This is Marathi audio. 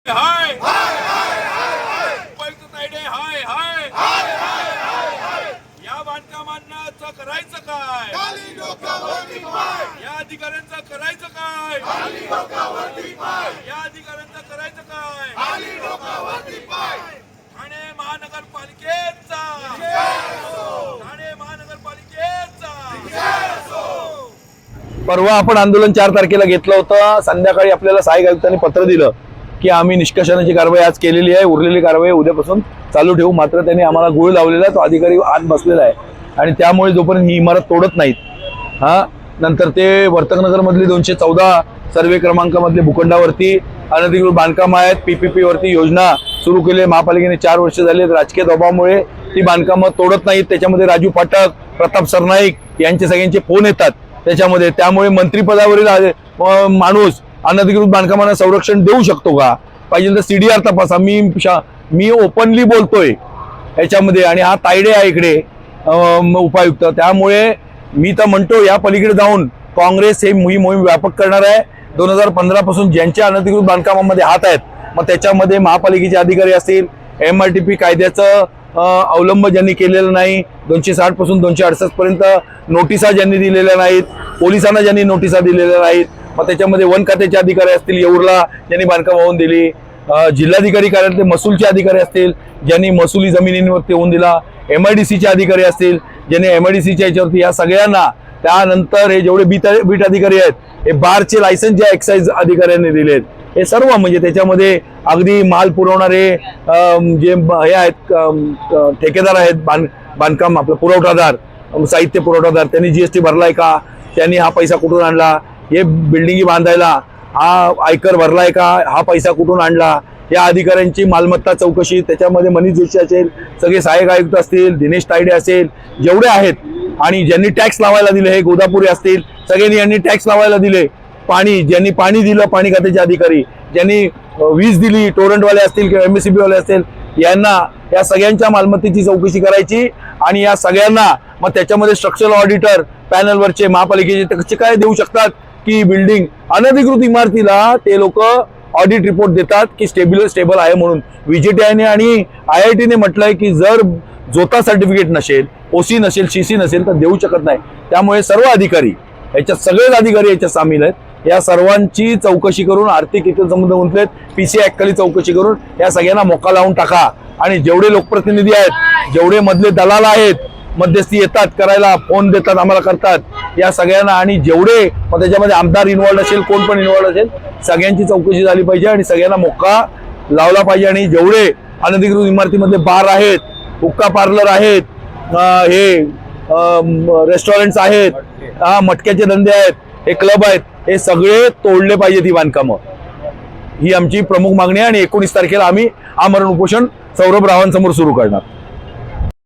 हाय उपायुक्त तायडे हाय हाय या बांधकामांचं करायचं काय, या अधिकाऱ्यांचं करायचं काय, या अधिकाऱ्यांचं करायचं काय, ठाणे महानगरपालिकेचा, ठाणे महानगरपालिकेचा। परवा आपण आंदोलन 4 तारखेला घेतलं होतं। संध्याकाळी आपल्याला सहाय्यक आयुक्तांनी पत्र दिलं की आम्ही निष्कर्षणाची कारवाई आज केलेली आहे, उरलेली कारवाई उद्यापासून चालू ठेवू। मात्र त्यांनी आम्हाला गोळ लावलेला, तो अधिकारी आत बसलेला आहे आणि त्यामुळे जोपर्यंत ही इमारत तोडत नाहीत नंतर ते वर्तकनगर मधली 214 सर्वे क्रमांकामधले भूखंडावरती अनधिकृत बांधकाम आहेत, पीपीपी वरती योजना सुरू केली महापालिकेने 4 वर्ष झाली। राजकीय दबावामुळे ती बांधकामं तोडत नाहीत। त्याच्यामध्ये राजू फाटक, प्रताप सरनाईक यांचे सगळ्यांचे फोन येतात त्याच्यामध्ये। त्यामुळे मंत्रिपदावरील माणूस अनधिकृत बांधकामांना संरक्षण देऊ शकतो का? पाहिजे तर सीडीआर तपासा। मी ओपनली बोलतोय याच्यामध्ये, आणि हा तायडे आहे इकडे उपायुक्त। त्यामुळे मी तर म्हणतो या पलीकडे जाऊन काँग्रेस ही मोहीम व्यापक करणार आहे। 2015 पासून ज्यांच्या अनधिकृत बांधकामामध्ये हात आहेत, मग त्याच्यामध्ये महापालिकेचे अधिकारी असतील, MRTP कायद्याचं अवलंब ज्यांनी केलेलं नाही, 260 पासून 268 पर्यंत नोटिसा ज्यांनी दिलेल्या नाहीत, पोलिसांना ज्यांनी नोटिसा दिलेल्या नाहीत, मग त्याच्यामध्ये वन खात्याचे अधिकारी असतील येऊरला ज्यांनी बांधकाम होऊन दिली, जिल्हाधिकारी कार्यालयातले महसूलचे अधिकारी असतील ज्यांनी महसुली जमिनींवरती होऊन दिला, MIDCचे अधिकारी असतील ज्यांनी MIDCच्या याच्यावरती, या सगळ्यांना त्यानंतर हे जेवढे बीट अधिकारी आहेत, हे बारचे लायसन्स ज्या एक्साइज अधिकाऱ्यांनी दिलेत, हे सर्व म्हणजे त्याच्यामध्ये अगदी माल पुरवणारे जे हे आहेत ठेकेदार आहेत, बांधकाम आपलं पुरवठादार, साहित्य पुरवठादार, त्यांनी GST भरलाय का, त्यांनी हा पैसा कुठून आणला, हे बिल्डिंगी बांधायला हा आयकर भरलाय का, हा पैसा कुठून आणला, या अधिकाऱ्यांची मालमत्ता चौकशी, त्याच्यामध्ये मनीष जोशी असेल, सगळे सहाय्यक आयुक्त असतील, दिनेश तायडे असेल, जेवढे आहेत, आणि ज्यांनी टॅक्स लावायला दिले, हे गोदापुरी असतील, सगळ्यांनी यांनी टॅक्स लावायला दिले, ज्यांनी पाणी दिलं, पाणी खात्याचे अधिकारी, ज्यांनी वीज दिली, टोरंटवाले असतील किंवा MSCB वाले असतील, यांना या सगळ्यांच्या मालमत्तेची चौकशी करायची, आणि या सगळ्यांना मग त्याच्यामध्ये स्ट्रक्चरल ऑडिटर पॅनलवरचे महापालिकेचे ते कसे काय देऊ शकतात की बिल्डिंग अनधिकृत इमारतीला ते लोक ऑडिट रिपोर्ट देतात की स्टेबल आहे म्हणून। VGTI आणि IIT ने म्हटलंय की जर जोता सर्टिफिकेट नसेल, OC नसेल, CC नसेल तर देऊ शकत नाही। त्यामुळे सर्व अधिकारी याच्यात, सगळेच अधिकारी याच्यात सामील आहेत। या सर्वांची चौकशी करून, आर्थिक इतर संबंध गुंतलेत PCI ऍक्ट खाली चौकशी करून या सगळ्यांना मोका लावून टाका। आणि जेवढे लोकप्रतिनिधी आहेत, जेवढे मधले दलाल आहेत, मध्यस्थी येतात करायला, फोन देतात, आम्हाला करतात, या सगळ्यांना, आणि जेवढे मग त्याच्यामध्ये आमदार इन्व्हॉल्ड असेल, कोण पण इन्व्हॉल्ड असेल, सगळ्यांची चौकशी झाली पाहिजे आणि सगळ्यांना मोका लावला पाहिजे। आणि जेवढे अनधिकृत इमारतीमधले बार आहेत, हुक्का पार्लर आहेत, हे रेस्टॉरंट्स आहेत, मटक्याचे धंदे आहेत, हे क्लब आहेत, हे सगळे तोडले पाहिजेत ही बांधकामं। ही आमची प्रमुख मागणी आहे आणि 19 तारखेला आम्ही आमरण उपोषण सौरभ रावांसमोर सुरू करणार।